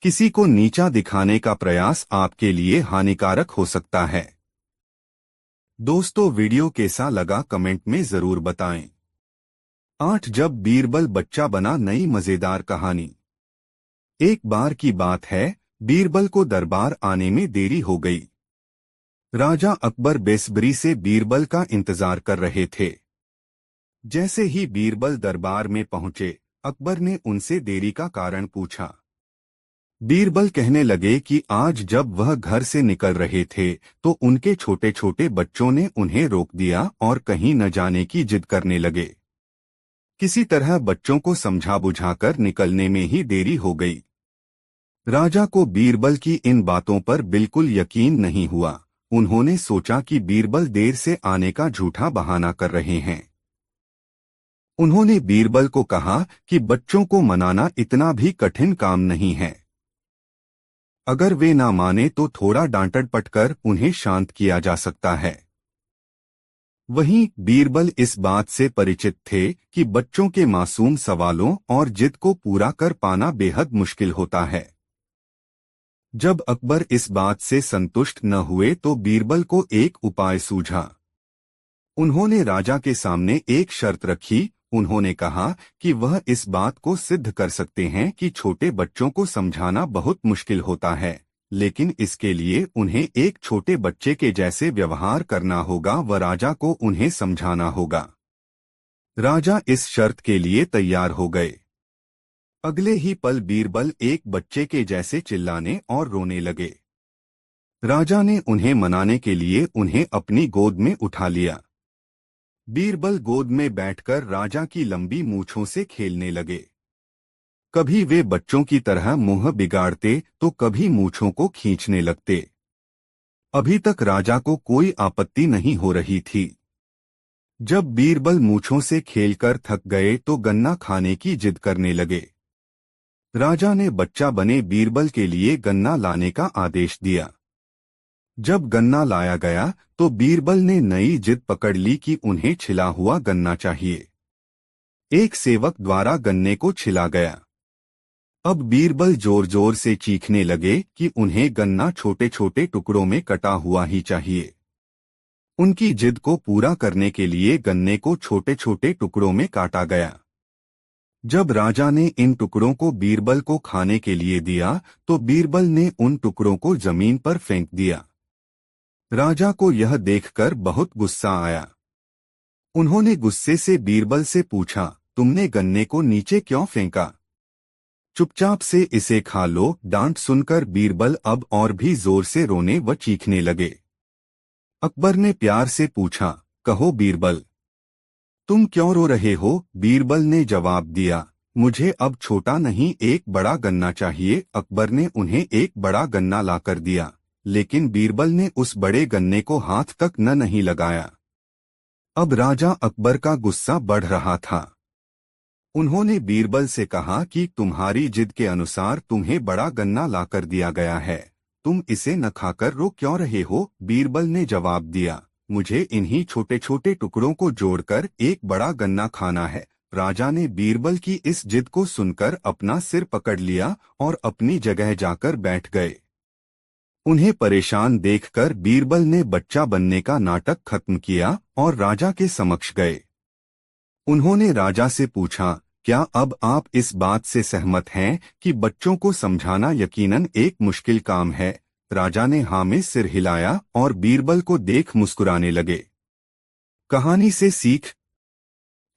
किसी को नीचा दिखाने का प्रयास आपके लिए हानिकारक हो सकता है। दोस्तों, वीडियो कैसा लगा कमेंट में जरूर बताएं। 8 जब बीरबल बच्चा बना, नई मजेदार कहानी। एक बार की बात है, बीरबल को दरबार आने में देरी हो गई। राजा अकबर बेसब्री से बीरबल का इंतजार कर रहे थे। जैसे ही बीरबल दरबार में पहुंचे, अकबर ने उनसे देरी का कारण पूछा। बीरबल कहने लगे कि आज जब वह घर से निकल रहे थे तो उनके छोटे छोटे बच्चों ने उन्हें रोक दिया और कहीं न जाने की जिद करने लगे। किसी तरह बच्चों को समझा बुझाकर निकलने में ही देरी हो गई। राजा को बीरबल की इन बातों पर बिल्कुल यकीन नहीं हुआ। उन्होंने सोचा कि बीरबल देर से आने का झूठा बहाना कर रहे हैं। उन्होंने बीरबल को कहा कि बच्चों को मनाना इतना भी कठिन काम नहीं है। अगर वे ना माने तो थोड़ा डांट पटकर उन्हें शांत किया जा सकता है। वहीं बीरबल इस बात से परिचित थे कि बच्चों के मासूम सवालों और जिद को पूरा कर पाना बेहद मुश्किल होता है। जब अकबर इस बात से संतुष्ट न हुए तो बीरबल को एक उपाय सूझा। उन्होंने राजा के सामने एक शर्त रखी। उन्होंने कहा कि वह इस बात को सिद्ध कर सकते हैं कि छोटे बच्चों को समझाना बहुत मुश्किल होता है, लेकिन इसके लिए उन्हें एक छोटे बच्चे के जैसे व्यवहार करना होगा व राजा को उन्हें समझाना होगा। राजा इस शर्त के लिए तैयार हो गए। अगले ही पल बीरबल एक बच्चे के जैसे चिल्लाने और रोने लगे। राजा ने उन्हें मनाने के लिए उन्हें अपनी गोद में उठा लिया। बीरबल गोद में बैठकर राजा की लंबी मूंछों से खेलने लगे। कभी वे बच्चों की तरह मुंह बिगाड़ते तो कभी मूंछों को खींचने लगते। अभी तक राजा को कोई आपत्ति नहीं हो रही थी। जब बीरबल मूंछों से खेलकर थक गए तो गन्ना खाने की जिद करने लगे। राजा ने बच्चा बने बीरबल के लिए गन्ना लाने का आदेश दिया। जब गन्ना लाया गया तो बीरबल ने नई जिद पकड़ ली कि उन्हें छिला हुआ गन्ना चाहिए। एक सेवक द्वारा गन्ने को छिला गया। अब बीरबल जोर जोर से चीखने लगे कि उन्हें गन्ना छोटे छोटे टुकड़ों में कटा हुआ ही चाहिए। उनकी जिद को पूरा करने के लिए गन्ने को छोटे छोटे टुकड़ों में काटा गया। जब राजा ने इन टुकड़ों को बीरबल को खाने के लिए दिया तो बीरबल ने उन टुकड़ों को जमीन पर फेंक दिया। राजा को यह देखकर बहुत गुस्सा आया। उन्होंने गुस्से से बीरबल से पूछा, तुमने गन्ने को नीचे क्यों फेंका? चुपचाप से इसे खा लो। डांट सुनकर बीरबल अब और भी जोर से रोने व चीखने लगे। अकबर ने प्यार से पूछा, कहो बीरबल, तुम क्यों रो रहे हो? बीरबल ने जवाब दिया, मुझे अब छोटा नहीं एक बड़ा गन्ना चाहिए। अकबर ने उन्हें एक बड़ा गन्ना लाकर दिया, लेकिन बीरबल ने उस बड़े गन्ने को हाथ तक नहीं लगाया। अब राजा अकबर का गुस्सा बढ़ रहा था। उन्होंने बीरबल से कहा कि तुम्हारी जिद के अनुसार तुम्हें बड़ा गन्ना लाकर दिया गया है, तुम इसे न खाकर रो क्यों रहे हो? बीरबल ने जवाब दिया, मुझे इन्हीं छोटे छोटे टुकड़ों को जोड़कर एक बड़ा गन्ना खाना है। राजा ने बीरबल की इस जिद को सुनकर अपना सिर पकड़ लिया और अपनी जगह जाकर बैठ गए। उन्हें परेशान देखकर बीरबल ने बच्चा बनने का नाटक खत्म किया और राजा के समक्ष गए। उन्होंने राजा से पूछा, क्या अब आप इस बात से सहमत हैं कि बच्चों को समझाना यकीनन एक मुश्किल काम है? राजा ने हाँ में सिर हिलाया और बीरबल को देख मुस्कुराने लगे। कहानी से सीख।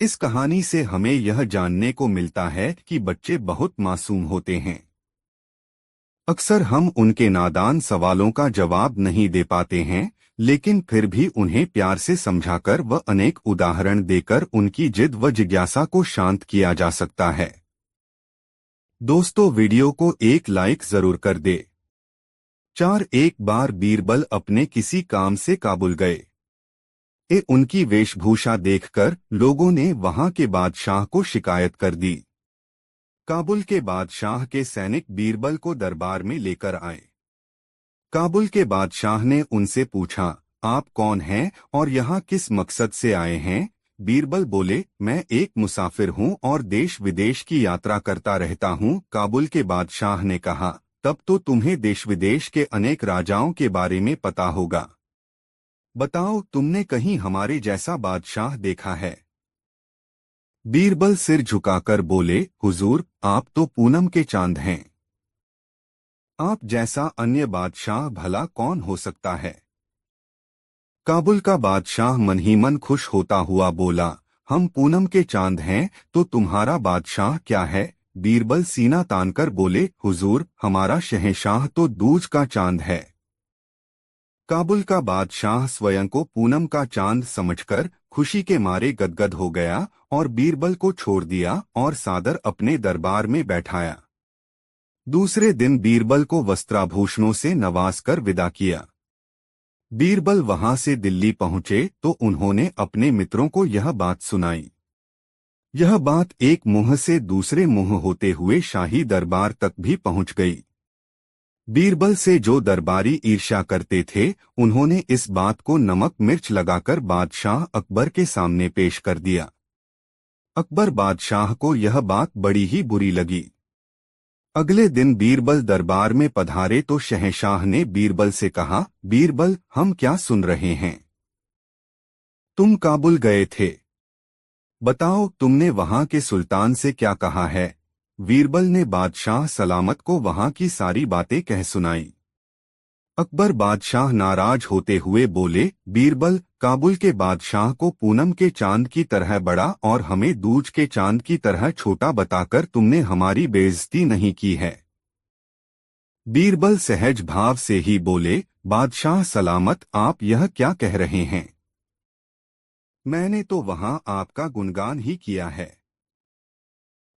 इस कहानी से हमें यह जानने को मिलता है कि बच्चे बहुत मासूम होते हैं। अक्सर हम उनके नादान सवालों का जवाब नहीं दे पाते हैं, लेकिन फिर भी उन्हें प्यार से समझाकर व अनेक उदाहरण देकर उनकी जिद व जिज्ञासा को शांत किया जा सकता है। दोस्तों, वीडियो को एक लाइक जरूर कर दे। 4 एक बार बीरबल अपने किसी काम से काबुल गए। उनकी वेशभूषा देखकर लोगों ने वहां के बादशाह को शिकायत कर दी। काबुल के बादशाह के सैनिक बीरबल को दरबार में लेकर आए। काबुल के बादशाह ने उनसे पूछा, आप कौन हैं और यहाँ किस मकसद से आए हैं? बीरबल बोले, मैं एक मुसाफिर हूँ और देश विदेश की यात्रा करता रहता हूँ। काबुल के बादशाह ने कहा, तब तो तुम्हें देश विदेश के अनेक राजाओं के बारे में पता होगा। बताओ, तुमने कहीं हमारे जैसा बादशाह देखा है? बीरबल सिर झुकाकर बोले, हुजूर, आप तो पूनम के चांद हैं। आप जैसा अन्य बादशाह भला कौन हो सकता है? काबुल का बादशाह मन ही मन खुश होता हुआ बोला, हम पूनम के चांद हैं तो तुम्हारा बादशाह क्या है? बीरबल सीना तानकर बोले, हुजूर, हमारा शहंशाह तो दूज का चांद है। काबुल का बादशाह स्वयं को पूनम का चांद समझकर खुशी के मारे गदगद हो गया और बीरबल को छोड़ दिया और सादर अपने दरबार में बैठाया। दूसरे दिन बीरबल को वस्त्राभूषणों से नवाजकर विदा किया। बीरबल वहां से दिल्ली पहुंचे तो उन्होंने अपने मित्रों को यह बात सुनाई। यह बात एक मुंह से दूसरे मुंह होते हुए शाही दरबार तक भी पहुंच गई। बीरबल से जो दरबारी ईर्ष्या करते थे, उन्होंने इस बात को नमक मिर्च लगाकर बादशाह अकबर के सामने पेश कर दिया। अकबर बादशाह को यह बात बड़ी ही बुरी लगी। अगले दिन बीरबल दरबार में पधारे तो शहंशाह ने बीरबल से कहा, बीरबल, हम क्या सुन रहे हैं? तुम काबुल गए थे। बताओ, तुमने वहां के सुल्तान से क्या कहा है? बीरबल ने बादशाह सलामत को वहां की सारी बातें कह सुनाई। अकबर बादशाह नाराज होते हुए बोले, बीरबल, काबुल के बादशाह को पूनम के चांद की तरह बड़ा और हमें दूज के चांद की तरह छोटा बताकर तुमने हमारी बेइज्जती नहीं की है। बीरबल सहज भाव से ही बोले, बादशाह सलामत, आप यह क्या कह रहे हैं? मैंने तो वहां आपका गुणगान ही किया है।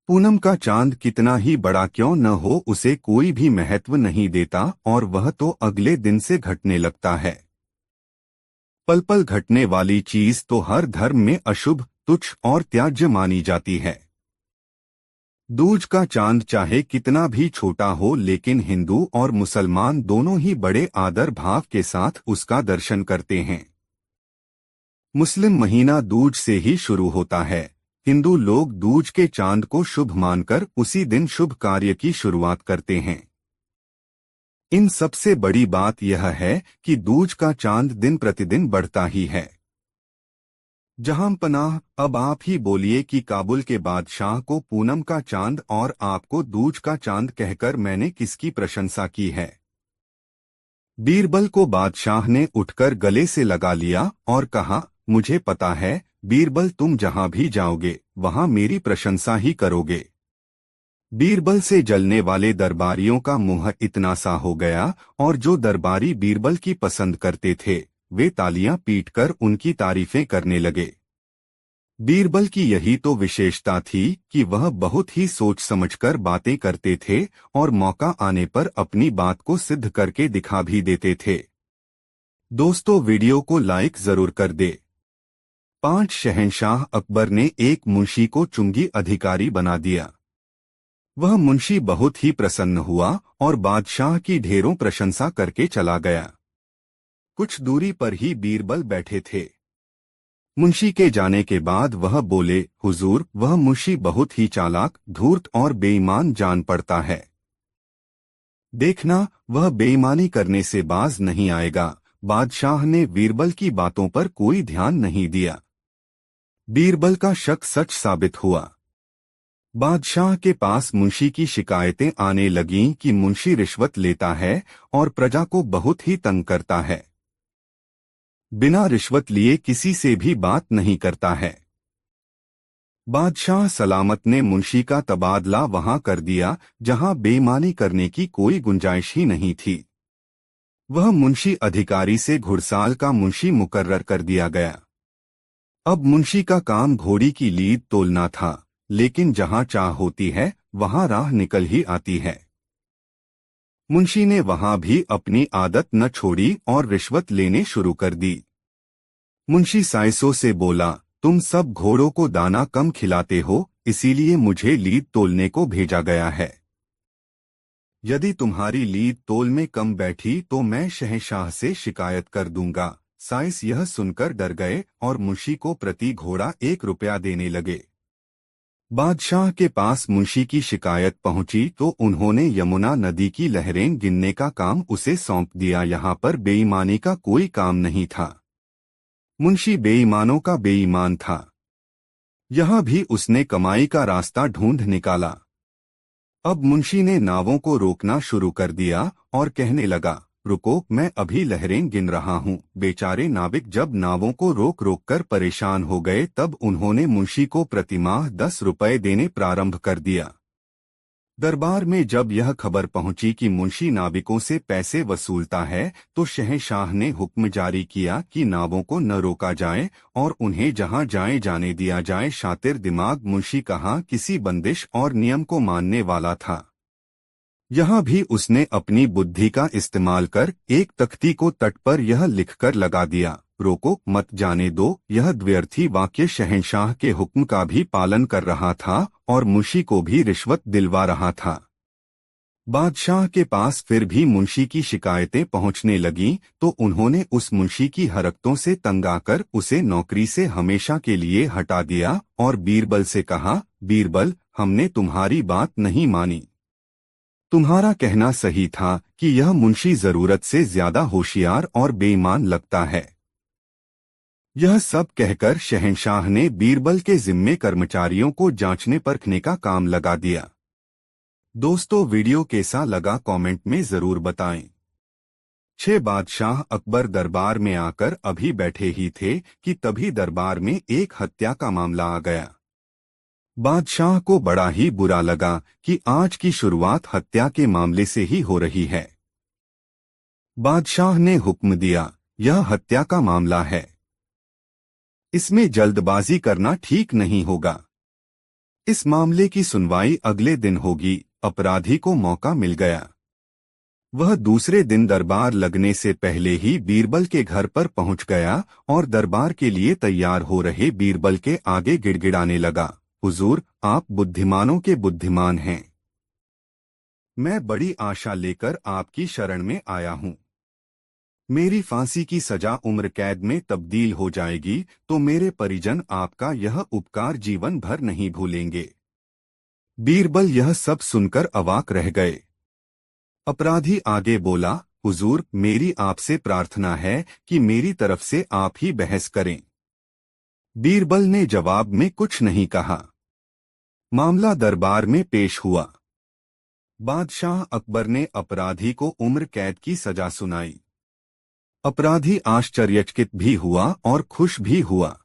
पूनम का चांद कितना ही बड़ा क्यों न हो, उसे कोई भी महत्व नहीं देता और वह तो अगले दिन से घटने लगता है। पल पल घटने वाली चीज तो हर धर्म में अशुभ, तुच्छ और त्याज्य मानी जाती है। दूज का चांद चाहे कितना भी छोटा हो, लेकिन हिंदू और मुसलमान दोनों ही बड़े आदर भाव के साथ उसका दर्शन करते हैं। मुस्लिम महीना दूज से ही शुरू होता है। हिंदू लोग दूज के चांद को शुभ मानकर उसी दिन शुभ कार्य की शुरुआत करते हैं। इन सबसे बड़ी बात यह है कि दूज का चांद दिन प्रतिदिन बढ़ता ही है। जहां पनाह, अब आप ही बोलिए कि काबुल के बादशाह को पूनम का चांद और आपको दूज का चांद कहकर मैंने किसकी प्रशंसा की है? बीरबल को बादशाह ने उठकर गले से लगा लिया और कहा, मुझे पता है बीरबल, तुम जहां भी जाओगे वहां मेरी प्रशंसा ही करोगे। बीरबल से जलने वाले दरबारियों का मुंह इतना सा हो गया और जो दरबारी बीरबल की पसंद करते थे, वे तालियां पीटकर उनकी तारीफें करने लगे। बीरबल की यही तो विशेषता थी कि वह बहुत ही सोच समझकर बातें करते थे और मौका आने पर अपनी बात को सिद्ध करके दिखा भी देते थे। दोस्तों, वीडियो को लाइक जरूर कर दे। 5 शहंशाह अकबर ने एक मुंशी को चुंगी अधिकारी बना दिया। वह मुंशी बहुत ही प्रसन्न हुआ और बादशाह की ढेरों प्रशंसा करके चला गया। कुछ दूरी पर ही बीरबल बैठे थे। मुंशी के जाने के बाद वह बोले, हुजूर, वह मुंशी बहुत ही चालाक, धूर्त और बेईमान जान पड़ता है। देखना, वह बेईमानी करने से बाज नहीं आएगा। बादशाह ने बीरबल की बातों पर कोई ध्यान नहीं दिया। बीरबल का शक सच साबित हुआ। बादशाह के पास मुंशी की शिकायतें आने लगीं कि मुंशी रिश्वत लेता है और प्रजा को बहुत ही तंग करता है। बिना रिश्वत लिए किसी से भी बात नहीं करता है। बादशाह सलामत ने मुंशी का तबादला वहां कर दिया जहां बेईमानी करने की कोई गुंजाइश ही नहीं थी। वह मुंशी अधिकारी से घुड़साल का मुंशी मुकर्रर कर दिया गया। अब मुंशी का काम घोड़ी की लीद तोलना था, लेकिन जहां चाह होती है वहां राह निकल ही आती है। मुंशी ने वहां भी अपनी आदत न छोड़ी और रिश्वत लेने शुरू कर दी। मुंशी साइसों से बोला, तुम सब घोड़ों को दाना कम खिलाते हो, इसीलिए मुझे लीद तोलने को भेजा गया है। यदि तुम्हारी लीद तोल में कम बैठी तो मैं शहंशाह से शिकायत कर दूंगा। साइस यह सुनकर डर गए और मुंशी को प्रति घोड़ा 1 रुपया देने लगे। बादशाह के पास मुंशी की शिकायत पहुंची तो उन्होंने यमुना नदी की लहरें गिनने का काम उसे सौंप दिया। यहाँ पर बेईमानी का कोई काम नहीं था। मुंशी बेईमानों का बेईमान था। यहाँ भी उसने कमाई का रास्ता ढूंढ निकाला। अब मुंशी ने नावों को रोकना शुरू कर दिया और कहने लगा, रुको, मैं अभी लहरें गिन रहा हूँ। बेचारे नाविक जब नावों को रोक रोक कर परेशान हो गए तब उन्होंने मुंशी को प्रतिमाह 10 रुपये देने प्रारंभ कर दिया। दरबार में जब यह खबर पहुंची कि मुंशी नाविकों से पैसे वसूलता है तो शहंशाह ने हुक्म जारी किया कि नावों को न रोका जाए और उन्हें जहां जाए जाने दिया जाए। शातिर दिमाग मुंशी कहाँ किसी बंदिश और नियम को मानने वाला था। यहाँ भी उसने अपनी बुद्धि का इस्तेमाल कर एक तख्ती को तट पर यह लिखकर लगा दिया, रोको मत जाने दो। यह द्व्यर्थी वाक्य शहंशाह के हुक्म का भी पालन कर रहा था और मुंशी को भी रिश्वत दिलवा रहा था। बादशाह के पास फिर भी मुंशी की शिकायतें पहुंचने लगीं तो उन्होंने उस मुंशी की हरकतों से तंग आकर उसे नौकरी से हमेशा के लिए हटा दिया और बीरबल से कहा, बीरबल, हमने तुम्हारी बात नहीं मानी। तुम्हारा कहना सही था कि यह मुंशी जरूरत से ज्यादा होशियार और बेईमान लगता है। यह सब कहकर शहंशाह ने बीरबल के जिम्मे कर्मचारियों को जांचने परखने का काम लगा दिया। दोस्तों, वीडियो कैसा लगा कमेंट में जरूर बताएं। 6 बादशाह अकबर दरबार में आकर अभी बैठे ही थे कि तभी दरबार में एक हत्या का मामला आ गया। बादशाह को बड़ा ही बुरा लगा कि आज की शुरुआत हत्या के मामले से ही हो रही है। बादशाह ने हुक्म दिया, यह हत्या का मामला है, इसमें जल्दबाजी करना ठीक नहीं होगा। इस मामले की सुनवाई अगले दिन होगी। अपराधी को मौका मिल गया। वह दूसरे दिन दरबार लगने से पहले ही बीरबल के घर पर पहुंच गया और दरबार के लिए तैयार हो रहे बीरबल के आगे गिड़गिड़ाने लगा, हुजूर, आप बुद्धिमानों के बुद्धिमान हैं। मैं बड़ी आशा लेकर आपकी शरण में आया हूं। मेरी फांसी की सजा उम्र कैद में तब्दील हो जाएगी तो मेरे परिजन आपका यह उपकार जीवन भर नहीं भूलेंगे। बीरबल यह सब सुनकर अवाक रह गए। अपराधी आगे बोला, हुजूर, मेरी आपसे प्रार्थना है कि मेरी तरफ से आप ही बहस करें। बीरबल ने जवाब में कुछ नहीं कहा। मामला दरबार में पेश हुआ। बादशाह अकबर ने अपराधी को उम्र कैद की सजा सुनाई। अपराधी आश्चर्यचकित भी हुआ और खुश भी हुआ।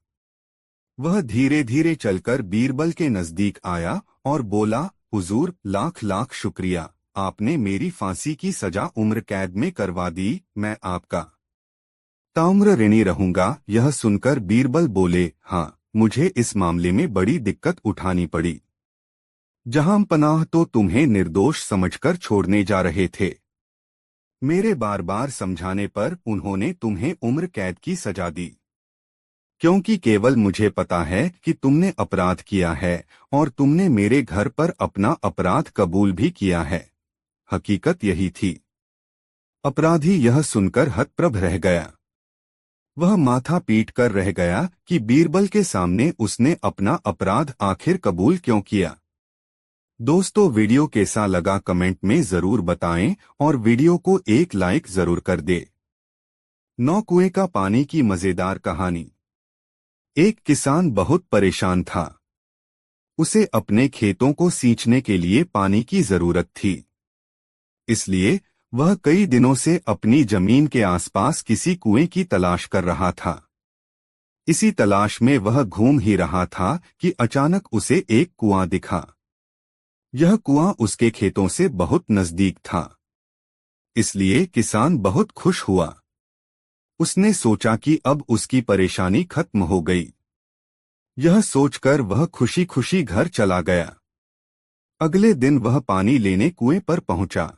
वह धीरे धीरे चलकर बीरबल के नजदीक आया और बोला, हुजूर, लाख लाख शुक्रिया, आपने मेरी फांसी की सजा उम्र कैद में करवा दी। मैं आपका ताम्र ऋणी रहूंगा। यह सुनकर बीरबल बोले, हाँ, मुझे इस मामले में बड़ी दिक्कत उठानी पड़ी। जहां पनाह तो तुम्हें निर्दोष समझकर छोड़ने जा रहे थे। मेरे बार बार समझाने पर उन्होंने तुम्हें उम्र कैद की सजा दी, क्योंकि केवल मुझे पता है कि तुमने अपराध किया है और तुमने मेरे घर पर अपना अपराध कबूल भी किया है। हकीकत यही थी। अपराधी यह सुनकर हतप्रभ रह गया। वह माथा पीट कर रह गया कि बीरबल के सामने उसने अपना अपराध आखिर कबूल क्यों किया। दोस्तों, वीडियो कैसा लगा कमेंट में जरूर बताएं और वीडियो को एक लाइक जरूर कर दे। 9 कुएं का पानी की मजेदार कहानी। एक किसान बहुत परेशान था। उसे अपने खेतों को सींचने के लिए पानी की जरूरत थी। इसलिए वह कई दिनों से अपनी जमीन के आसपास किसी कुएं की तलाश कर रहा था। इसी तलाश में वह घूम ही रहा था कि अचानक उसे एक कुआं दिखा। यह कुआं उसके खेतों से बहुत नजदीक था, इसलिए किसान बहुत खुश हुआ। उसने सोचा कि अब उसकी परेशानी खत्म हो गई। यह सोचकर वह खुशी खुशी घर चला गया। अगले दिन वह पानी लेने कुएं पर पहुंचा।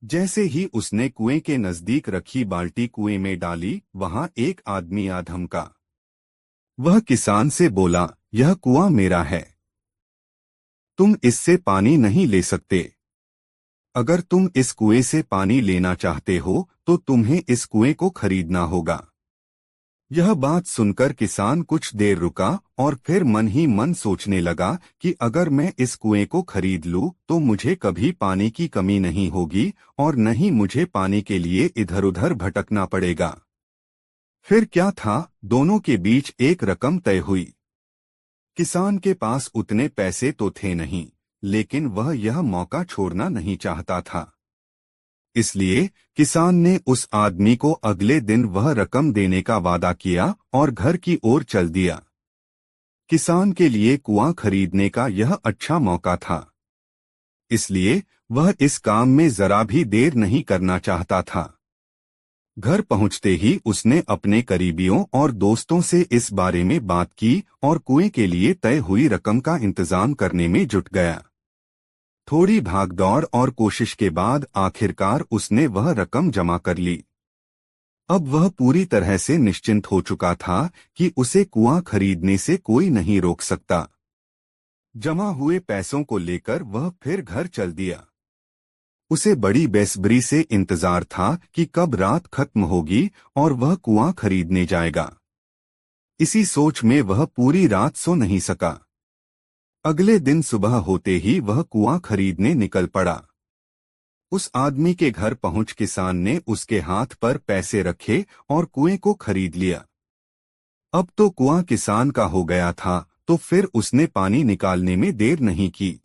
जैसे ही उसने कुएं के नजदीक रखी बाल्टी कुएं में डाली, वहां एक आदमी आ धमका। वह किसान से बोला, यह कुआं मेरा है, तुम इससे पानी नहीं ले सकते। अगर तुम इस कुएं से पानी लेना चाहते हो तो तुम्हें इस कुएं को खरीदना होगा। यह बात सुनकर किसान कुछ देर रुका और फिर मन ही मन सोचने लगा कि अगर मैं इस कुएं को खरीद लूं तो मुझे कभी पानी की कमी नहीं होगी और न ही मुझे पानी के लिए इधर उधर भटकना पड़ेगा। फिर क्या था, दोनों के बीच एक रकम तय हुई। किसान के पास उतने पैसे तो थे नहीं, लेकिन वह यह मौका छोड़ना नहीं चाहता था। इसलिए किसान ने उस आदमी को अगले दिन वह रकम देने का वादा किया और घर की ओर चल दिया। किसान के लिए कुआं खरीदने का यह अच्छा मौका था, इसलिए वह इस काम में जरा भी देर नहीं करना चाहता था। घर पहुंचते ही उसने अपने करीबियों और दोस्तों से इस बारे में बात की और कुएं के लिए तय हुई रकम का इंतजाम करने में जुट गया। थोड़ी भागदौड़ और कोशिश के बाद आखिरकार उसने वह रकम जमा कर ली। अब वह पूरी तरह से निश्चिंत हो चुका था कि उसे कुआं खरीदने से कोई नहीं रोक सकता। जमा हुए पैसों को लेकर वह फिर घर चल दिया। उसे बड़ी बेसब्री से इंतजार था कि कब रात खत्म होगी और वह कुआं खरीदने जाएगा। इसी सोच में वह पूरी रात सो नहीं सका। अगले दिन सुबह होते ही वह कुआं खरीदने निकल पड़ा। उस आदमी के घर पहुंच किसान ने उसके हाथ पर पैसे रखे और कुएं को खरीद लिया। अब तो कुआं किसान का हो गया था, तो फिर उसने पानी निकालने में देर नहीं की।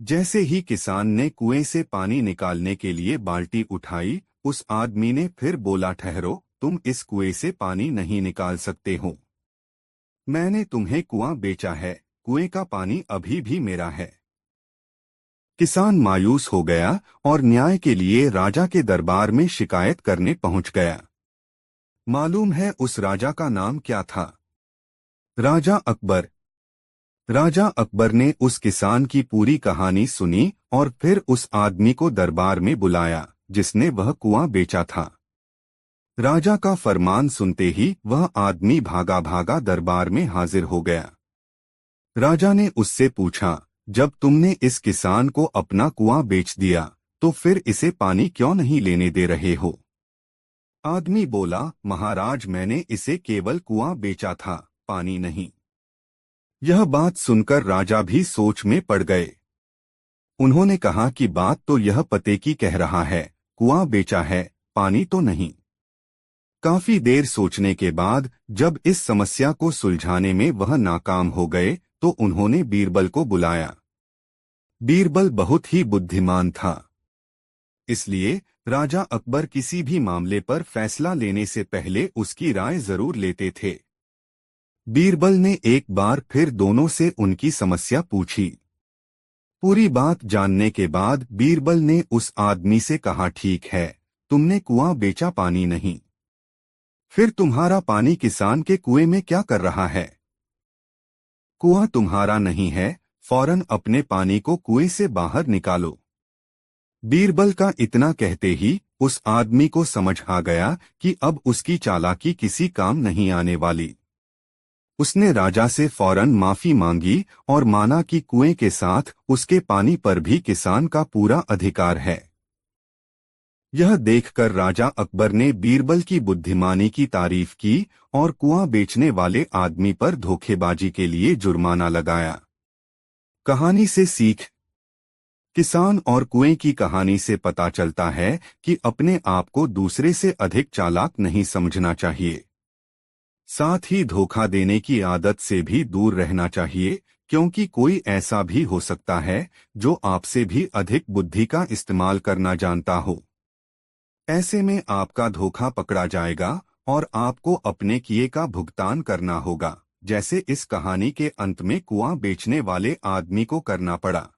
जैसे ही किसान ने कुएं से पानी निकालने के लिए बाल्टी उठाई, उस आदमी ने फिर बोला, ठहरो, तुम इस कुएं से पानी नहीं निकाल सकते हो। मैंने तुम्हें कुआं बेचा है, कुएं का पानी अभी भी मेरा है। किसान मायूस हो गया और न्याय के लिए राजा के दरबार में शिकायत करने पहुंच गया। मालूम है उस राजा का नाम क्या था? राजा अकबर। राजा अकबर ने उस किसान की पूरी कहानी सुनी और फिर उस आदमी को दरबार में बुलाया जिसने वह कुआं बेचा था। राजा का फरमान सुनते ही वह आदमी भागा भागा दरबार में हाजिर हो गया। राजा ने उससे पूछा, जब तुमने इस किसान को अपना कुआं बेच दिया तो फिर इसे पानी क्यों नहीं लेने दे रहे हो? आदमी बोला, महाराज, मैंने इसे केवल कुआं बेचा था, पानी नहीं। यह बात सुनकर राजा भी सोच में पड़ गए। उन्होंने कहा कि बात तो यह पते की कह रहा है, कुआं बेचा है, पानी तो नहीं। काफी देर सोचने के बाद जब इस समस्या को सुलझाने में वह नाकाम हो गए तो उन्होंने बीरबल को बुलाया। बीरबल बहुत ही बुद्धिमान था, इसलिए राजा अकबर किसी भी मामले पर फैसला लेने से पहले उसकी राय जरूर लेते थे। बीरबल ने एक बार फिर दोनों से उनकी समस्या पूछी। पूरी बात जानने के बाद बीरबल ने उस आदमी से कहा, ठीक है, तुमने कुआं बेचा, पानी नहीं। फिर तुम्हारा पानी किसान के कुएं में क्या कर रहा है? कुआं तुम्हारा नहीं है, फौरन अपने पानी को कुएं से बाहर निकालो। बीरबल का इतना कहते ही उस आदमी को समझ आ गया कि अब उसकी चालाकी किसी काम नहीं आने वाली। उसने राजा से फौरन माफी मांगी और माना कि कुएं के साथ उसके पानी पर भी किसान का पूरा अधिकार है। यह देखकर राजा अकबर ने बीरबल की बुद्धिमानी की तारीफ की और कुआं बेचने वाले आदमी पर धोखेबाजी के लिए जुर्माना लगाया। कहानी से सीख। किसान और कुएं की कहानी से पता चलता है कि अपने आप को दूसरे से अधिक चालाक नहीं समझना चाहिए। साथ ही धोखा देने की आदत से भी दूर रहना चाहिए, क्योंकि कोई ऐसा भी हो सकता है जो आपसे भी अधिक बुद्धि का इस्तेमाल करना जानता हो। ऐसे में आपका धोखा पकड़ा जाएगा और आपको अपने किए का भुगतान करना होगा, जैसे इस कहानी के अंत में कुआं बेचने वाले आदमी को करना पड़ा।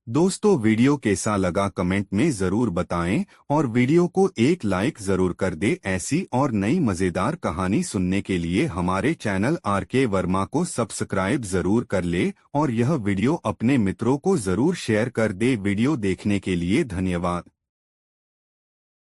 दोस्तों, वीडियो कैसा लगा कमेंट में जरूर बताएं और वीडियो को एक लाइक जरूर कर दे। ऐसी और नई मजेदार कहानी सुनने के लिए हमारे चैनल आर.के. वर्मा को सब्सक्राइब जरूर कर ले और यह वीडियो अपने मित्रों को जरूर शेयर कर दे। वीडियो देखने के लिए धन्यवाद।